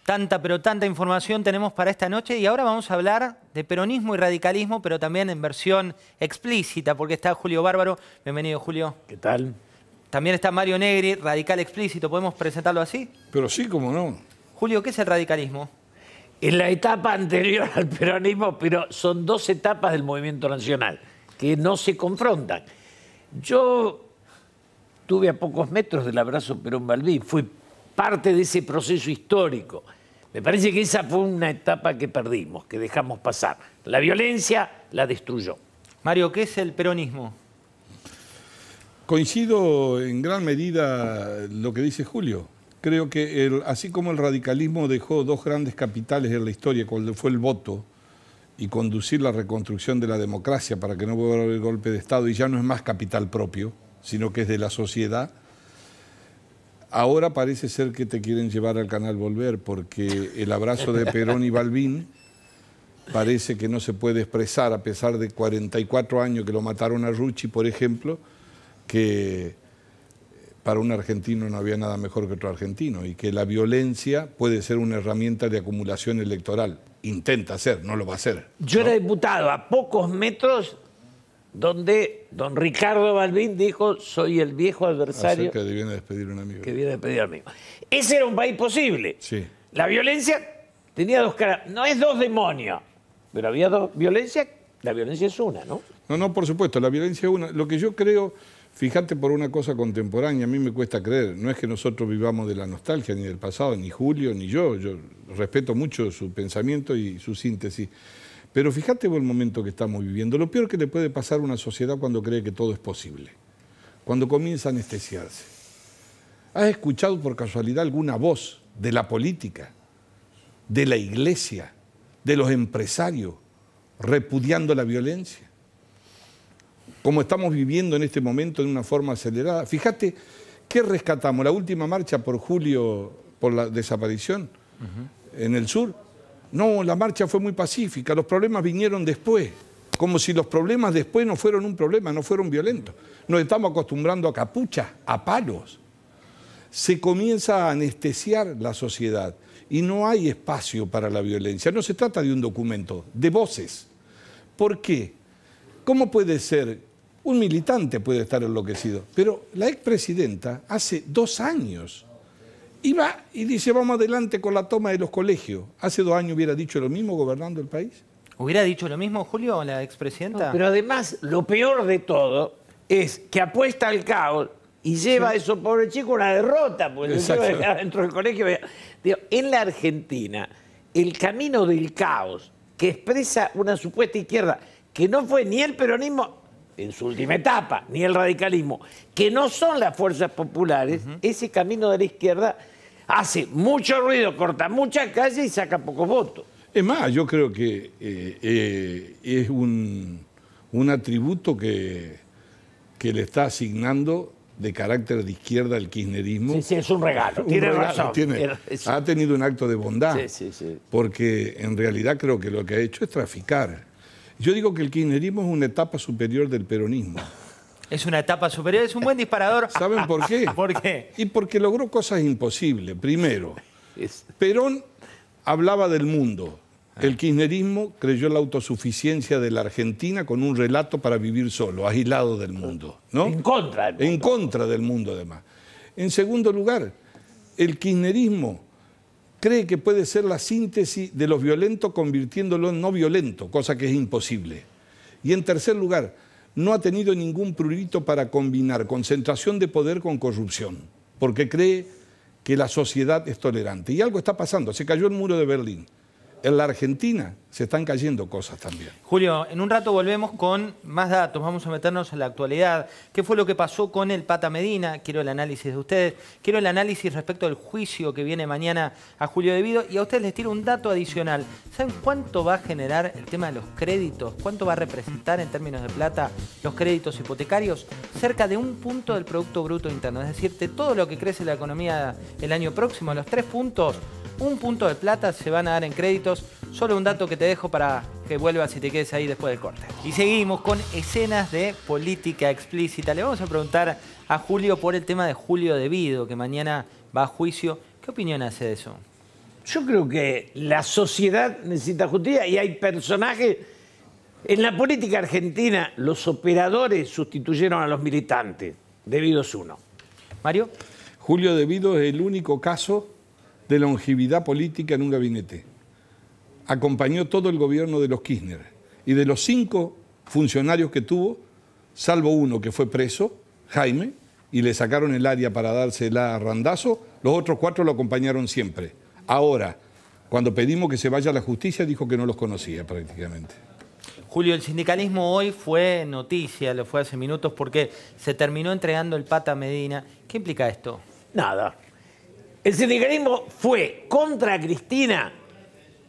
Tanta, pero tanta información tenemos para esta noche y ahora vamos a hablar de peronismo y radicalismo, pero también en versión explícita, porque está Julio Bárbaro. Bienvenido, Julio. ¿Qué tal? También está Mario Negri, radical explícito. ¿Podemos presentarlo así? Pero sí, cómo no. Julio, ¿qué es el radicalismo? En la etapa anterior al peronismo, pero son dos etapas del movimiento nacional que no se confrontan. Yo estuve a pocos metros del abrazo Perón-Balbín, fui parte de ese proceso histórico. Me parece que esa fue una etapa que perdimos, que dejamos pasar. La violencia la destruyó. Mario, ¿qué es el peronismo? Coincido en gran medida lo que dice Julio. Creo que así como el radicalismo dejó dos grandes capitales en la historia, cuando fue el voto y conducir la reconstrucción de la democracia para que no vuelva a haber golpe de Estado, y ya no es más capital propio, sino que es de la sociedad, ahora parece ser que te quieren llevar al canal Volver, porque el abrazo de Perón y Balbín parece que no se puede expresar, a pesar de 44 años que lo mataron a Rucci, por ejemplo, que para un argentino no había nada mejor que otro argentino, y que la violencia puede ser una herramienta de acumulación electoral. Intenta ser, no lo va a hacer. Yo era diputado a pocos metros donde don Ricardo Balbín dijo: soy el viejo adversario Acerca de viene a despedir a un amigo. que viene a despedir al amigo. Ese era un país posible. Sí. La violencia tenía dos caras. No es dos demonios, pero había dos violencias. La violencia es una, ¿no? No, por supuesto, la violencia es una. Lo que yo creo, fíjate por una cosa contemporánea, a mí me cuesta creer, no es que nosotros vivamos de la nostalgia ni del pasado, ni Julio, ni yo respeto mucho su pensamiento y su síntesis, pero fíjate por el momento que estamos viviendo, lo peor que le puede pasar a una sociedad cuando cree que todo es posible, cuando comienza a anestesiarse. ¿Has escuchado por casualidad alguna voz de la política, de la iglesia, de los empresarios, repudiando la violencia? Como estamos viviendo en este momento en una forma acelerada. Fíjate, ¿qué rescatamos? La última marcha por Julio, por la desaparición en el sur. No, la marcha fue muy pacífica, los problemas vinieron después. Como si los problemas después no fueron un problema, no fueron violentos. Nos estamos acostumbrando a capuchas, a palos. Se comienza a anestesiar la sociedad y no hay espacio para la violencia. No se trata de un documento, de voces. ¿Por qué? ¿Cómo puede ser? Un militante puede estar enloquecido, pero la expresidenta hace 2 años iba y dice: vamos adelante con la toma de los colegios. ¿Hace 2 años hubiera dicho lo mismo gobernando el país? ¿Hubiera dicho lo mismo, Julio, la expresidenta? No, pero además, lo peor de todo es que apuesta al caos y lleva a esos pobres chicos una derrota, porque los lleva dentro del colegio. Digo, en la Argentina, el camino del caos que expresa una supuesta izquierda, que no fue ni el peronismo en su última etapa, ni el radicalismo, que no son las fuerzas populares, ese camino de la izquierda hace mucho ruido, corta muchas calles y saca pocos votos. Es más, yo creo que es un atributo que le está asignando de carácter de izquierda el kirchnerismo. Sí, es un regalo, tiene razón. Ha tenido un acto de bondad, sí. porque en realidad creo que lo que ha hecho es traficar. Yo digo que el kirchnerismo es una etapa superior del peronismo. Es una etapa superior, es un buen disparador. ¿Saben por qué? ¿Por qué? Y porque logró cosas imposibles. Primero, Perón hablaba del mundo. El kirchnerismo creyó en la autosuficiencia de la Argentina con un relato para vivir solo, aislado del mundo, ¿no? En contra del mundo. En contra del mundo, además. En segundo lugar, el kirchnerismo cree que puede ser la síntesis de los violentos convirtiéndolo en no violento, cosa que es imposible. Y en tercer lugar, no ha tenido ningún prurito para combinar concentración de poder con corrupción, porque cree que la sociedad es tolerante. Y algo está pasando, se cayó el muro de Berlín. En la Argentina se están cayendo cosas también. Julio, en un rato volvemos con más datos, vamos a meternos en la actualidad. ¿Qué fue lo que pasó con el Pata Medina? Quiero el análisis de ustedes, quiero el análisis respecto al juicio que viene mañana a Julio Devido, y a ustedes les tiro un dato adicional. ¿Saben cuánto va a generar el tema de los créditos? ¿Cuánto va a representar en términos de plata los créditos hipotecarios? Cerca de 1 punto del Producto Bruto Interno, es decir, de todo lo que crece la economía el año próximo, los 3 puntos, 1 punto de plata se van a dar en créditos. Solo un dato que te dejo para que vuelvas y te quedes ahí después del corte. Y seguimos con escenas de política explícita. Le vamos a preguntar a Julio por el tema de Julio Devido, que mañana va a juicio. ¿Qué opinión hace de eso? Yo creo que la sociedad necesita justicia y hay personajes... En la política argentina, los operadores sustituyeron a los militantes. De Vido es uno. Mario. Julio De Vido es el único caso de longevidad política en un gabinete. Acompañó todo el gobierno de los Kirchner. Y de los 5 funcionarios que tuvo, salvo uno que fue preso, Jaime, y le sacaron el área para dársela a Randazzo, los otros 4 lo acompañaron siempre. Ahora, cuando pedimos que se vaya a la justicia, dijo que no los conocía prácticamente. Julio, el sindicalismo hoy fue noticia, lo fue hace minutos, porque se terminó entregando el Pata Medina. ¿Qué implica esto? Nada. El sindicalismo fue contra Cristina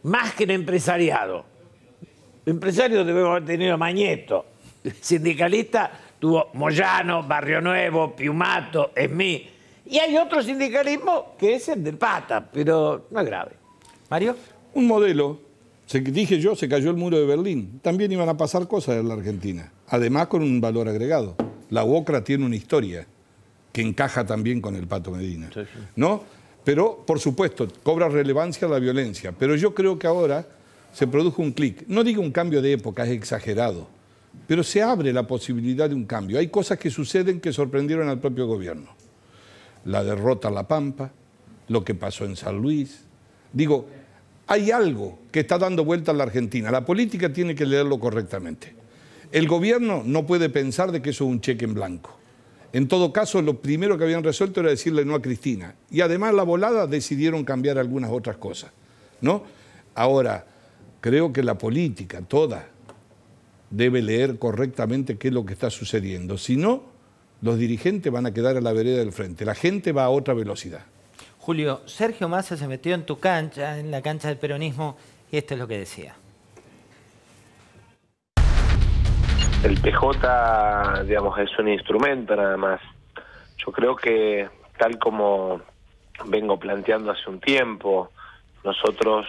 más que el empresariado. El empresario debe haber tenido a Mañeto. El sindicalista tuvo Moyano, Barrio Nuevo, Piumato, Esmí. Y hay otro sindicalismo que es el del Pata, pero no es grave. Mario. Un modelo, dije yo, se cayó el muro de Berlín. También iban a pasar cosas en la Argentina. Además con un valor agregado. La UOCRA tiene una historia que encaja también con el Pato Medina, ¿no? Pero, por supuesto, cobra relevancia la violencia. Pero yo creo que ahora se produjo un clic. No digo un cambio de época, es exagerado. Pero se abre la posibilidad de un cambio. Hay cosas que suceden que sorprendieron al propio gobierno. La derrota a La Pampa, lo que pasó en San Luis. Digo, hay algo que está dando vuelta en la Argentina. La política tiene que leerlo correctamente. El gobierno no puede pensar de que eso es un cheque en blanco. En todo caso, lo primero que habían resuelto era decirle no a Cristina. Y además, la volada decidieron cambiar algunas otras cosas, ¿no? Ahora, creo que la política toda debe leer correctamente qué es lo que está sucediendo. Si no, los dirigentes van a quedar a la vereda del frente. La gente va a otra velocidad. Julio, Sergio Massa se metió en tu cancha, en la cancha del peronismo, y esto es lo que decía. El PJ, digamos, es un instrumento nada más. Yo creo que, tal como vengo planteando hace un tiempo, nosotros,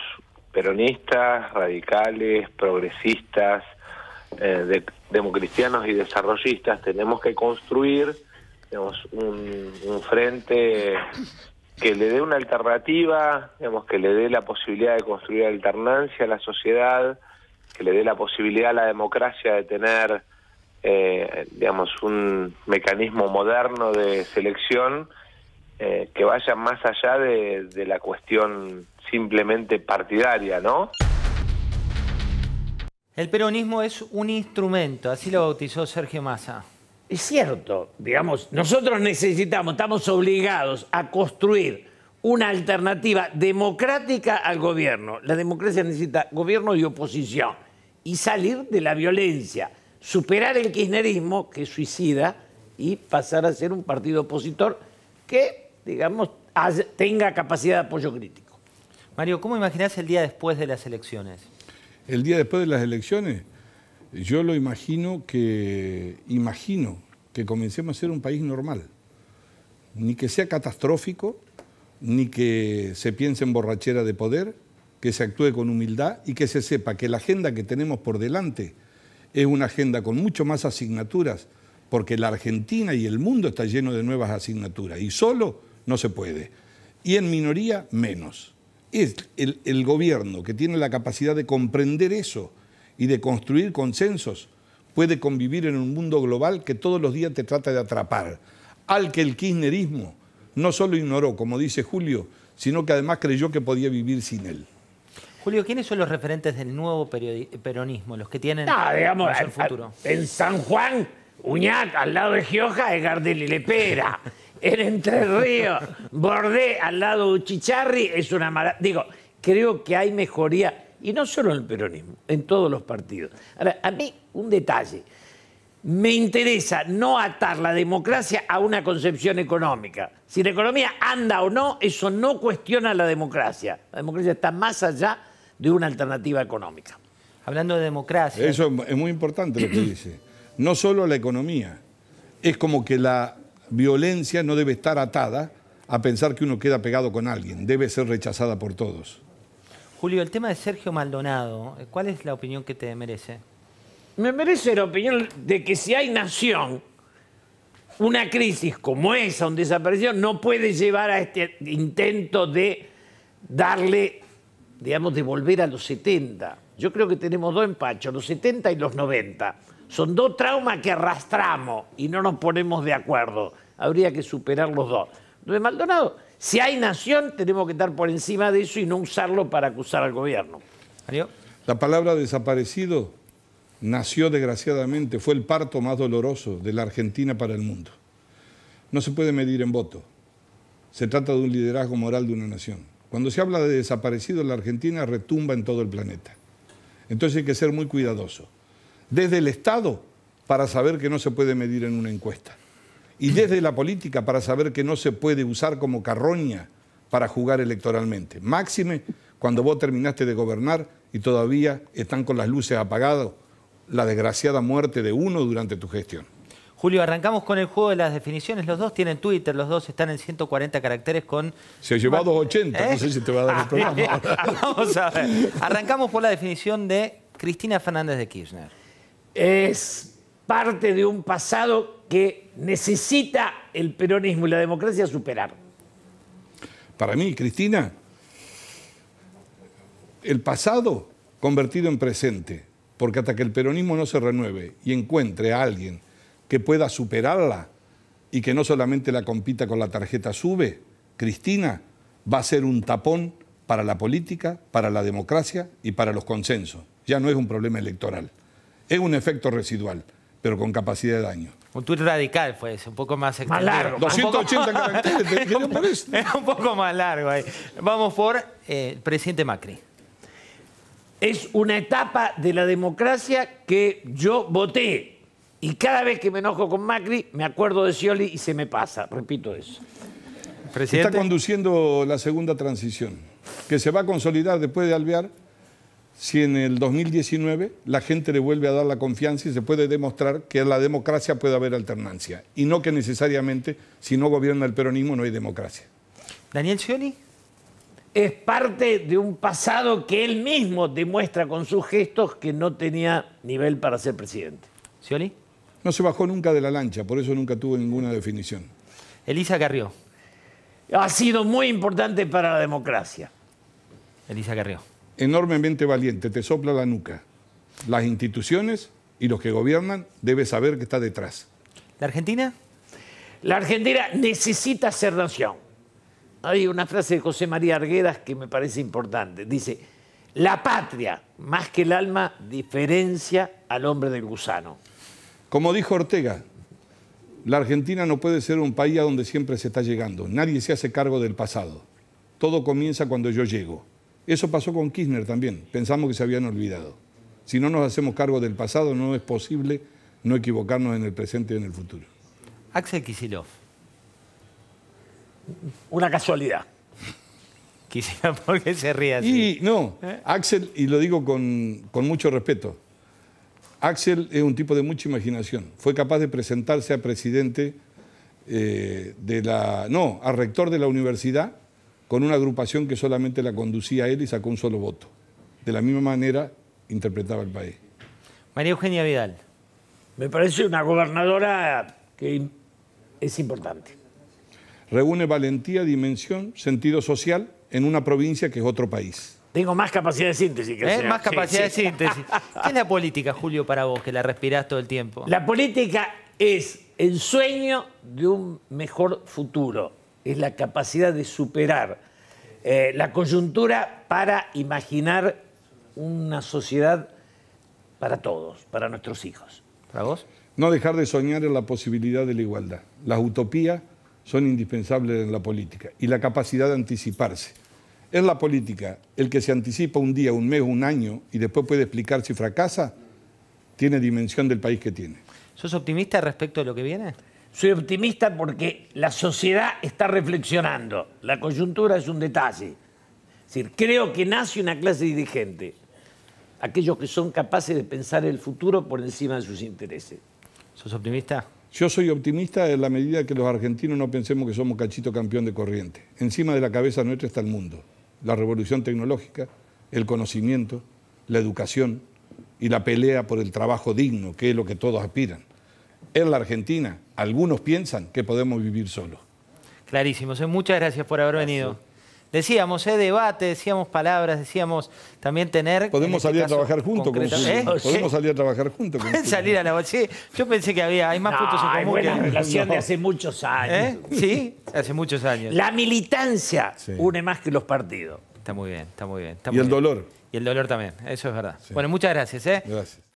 peronistas, radicales, progresistas, democristianos y desarrollistas, tenemos que construir, digamos, un frente que le dé una alternativa, digamos, que le dé la posibilidad de construir alternancia a la sociedad, que le dé la posibilidad a la democracia de tener, digamos, un mecanismo moderno de selección que vaya más allá de la cuestión simplemente partidaria, ¿no? El peronismo es un instrumento, así lo bautizó Sergio Massa. Es cierto, digamos, nosotros necesitamos, estamos obligados a construir una alternativa democrática al gobierno. La democracia necesita gobierno y oposición y salir de la violencia, superar el kirchnerismo, que es suicida, y pasar a ser un partido opositor que, digamos, tenga capacidad de apoyo crítico. Mario, ¿cómo imaginás el día después de las elecciones? El día después de las elecciones, yo lo imagino que comencemos a ser un país normal. Ni que sea catastrófico, ni que se piense en borrachera de poder, que se actúe con humildad y que se sepa que la agenda que tenemos por delante es una agenda con mucho más asignaturas, porque la Argentina y el mundo está lleno de nuevas asignaturas y solo no se puede. Y en minoría, menos. Es el gobierno que tiene la capacidad de comprender eso y de construir consensos, puede convivir en un mundo global que todos los días te trata de atrapar, al que el kirchnerismo no solo ignoró, como dice Julio, sino que además creyó que podía vivir sin él. Julio, ¿quiénes son los referentes del nuevo peronismo, los que tienen digamos, el futuro? En San Juan, Uñac, al lado de Gioja, es Gardel y Lepera. En Entre Ríos, Bordé, al lado de Uchicharri, es una mala... Digo, creo que hay mejoría, y no solo en el peronismo, en todos los partidos. Ahora, a mí, un detalle. Me interesa no atar la democracia a una concepción económica. Si la economía anda o no, eso no cuestiona la democracia. La democracia está más allá de una alternativa económica. Hablando de democracia... Eso es muy importante lo que dice. No solo la economía. Es como que la violencia no debe estar atada a pensar que uno queda pegado con alguien. Debe ser rechazada por todos. Julio, el tema de Sergio Maldonado, ¿cuál es la opinión que te merece? Me merece la opinión de que si hay nación, una crisis como esa, un desaparición, no puede llevar a este intento de darle, digamos, de volver a los 70. Yo creo que tenemos dos empachos, los 70 y los 90. Son dos traumas que arrastramos y no nos ponemos de acuerdo. Habría que superar los dos. Entonces, Maldonado, si hay nación, tenemos que estar por encima de eso y no usarlo para acusar al gobierno. Mario. La palabra desaparecido nació desgraciadamente, fue el parto más doloroso de la Argentina para el mundo. No se puede medir en voto. Se trata de un liderazgo moral de una nación. Cuando se habla de desaparecido, la Argentina retumba en todo el planeta. Entonces hay que ser muy cuidadoso. Desde el Estado, para saber que no se puede medir en una encuesta. Y desde la política, para saber que no se puede usar como carroña para jugar electoralmente. Máxime, cuando vos terminaste de gobernar y todavía están con las luces apagadas, la desgraciada muerte de uno durante tu gestión. Julio, arrancamos con el juego de las definiciones. Los dos tienen Twitter, los dos están en 140 caracteres con... Se ha llevado 80, no sé si te va a dar el programa. Vamos a ver. Arrancamos por la definición de Cristina Fernández de Kirchner. Es parte de un pasado que necesita el peronismo y la democracia superar. Para mí, Cristina, el pasado convertido en presente, porque hasta que el peronismo no se renueve y encuentre a alguien que pueda superarla y que no solamente la compita con la tarjeta SUBE, Cristina va a ser un tapón para la política, para la democracia y para los consensos. Ya no es un problema electoral, es un efecto residual, pero con capacidad de daño. Un tuit radical fue ese, un poco más extendido. Más largo. 280 caracteres, ¿qué te parece? Es un poco más largo ahí. Vamos por el presidente Macri. Es una etapa de la democracia que yo voté. Y cada vez que me enojo con Macri, me acuerdo de Scioli y se me pasa. Repito eso. Presidente. Está conduciendo la segunda transición, que se va a consolidar después de Alvear, si en el 2019 la gente le vuelve a dar la confianza y se puede demostrar que en la democracia puede haber alternancia. Y no que necesariamente, si no gobierna el peronismo, no hay democracia. ¿Daniel Scioli? Es parte de un pasado que él mismo demuestra con sus gestos que no tenía nivel para ser presidente. ¿Scioli? No se bajó nunca de la lancha, por eso nunca tuvo ninguna definición. Elisa Carrió. Ha sido muy importante para la democracia. Elisa Carrió. Enormemente valiente, te sopla la nuca. Las instituciones y los que gobiernan deben saber que está detrás. ¿La Argentina? La Argentina necesita ser nación. Hay una frase de José María Arguedas que me parece importante. Dice, la patria, más que el alma, diferencia al hombre del gusano. Como dijo Ortega, la Argentina no puede ser un país a donde siempre se está llegando. Nadie se hace cargo del pasado. Todo comienza cuando yo llego. Eso pasó con Kirchner también. Pensamos que se habían olvidado. Si no nos hacemos cargo del pasado, no es posible no equivocarnos en el presente y en el futuro. Axel Kicillof. Una casualidad. Kicillof, ¿por qué se ríe así? Y no, Axel, y lo digo con mucho respeto, Axel es un tipo de mucha imaginación. Fue capaz de presentarse a presidente a rector de la universidad con una agrupación que solamente la conducía él y sacó un solo voto. De la misma manera interpretaba el país. María Eugenia Vidal. Me parece una gobernadora que es importante. Reúne valentía, dimensión, sentido social en una provincia que es otro país. Tengo más capacidad de síntesis que el señor. Más capacidad de Sí. síntesis. ¿Qué es la política, Julio, para vos, que la respirás todo el tiempo? La política es el sueño de un mejor futuro. Es la capacidad de superar la coyuntura para imaginar una sociedad para todos, para nuestros hijos. ¿Para vos? No dejar de soñar en la posibilidad de la igualdad. Las utopías son indispensables en la política y la capacidad de anticiparse. En la política, el que se anticipa un día, un mes, un año y después puede explicar si fracasa, tiene dimensión del país que tiene. ¿Sos optimista respecto de lo que viene? Soy optimista porque la sociedad está reflexionando. La coyuntura es un detalle. Es decir, creo que nace una clase dirigente. Aquellos que son capaces de pensar el futuro por encima de sus intereses. ¿Sos optimista? Yo soy optimista en la medida que los argentinos no pensemos que somos cachito campeón de corriente. Encima de la cabeza nuestra está el mundo. La revolución tecnológica, el conocimiento, la educación y la pelea por el trabajo digno, que es lo que todos aspiran. En la Argentina, algunos piensan que podemos vivir solos. Clarísimo. Muchas gracias por haber venido. Decíamos, debate, decíamos palabras, decíamos también tener... Podemos salir a trabajar juntos con concreta- Julio. Podemos salir a trabajar juntos con Julio. Salir a la... Sí, yo pensé que hay más puntos en hay común. buena que- relación de hace muchos años. Sí, hace muchos años. La militancia Sí. une más que los partidos. Está muy bien, está muy bien. está Y muy el bien. dolor. Y el dolor también, eso es verdad. Bueno, muchas gracias. Gracias.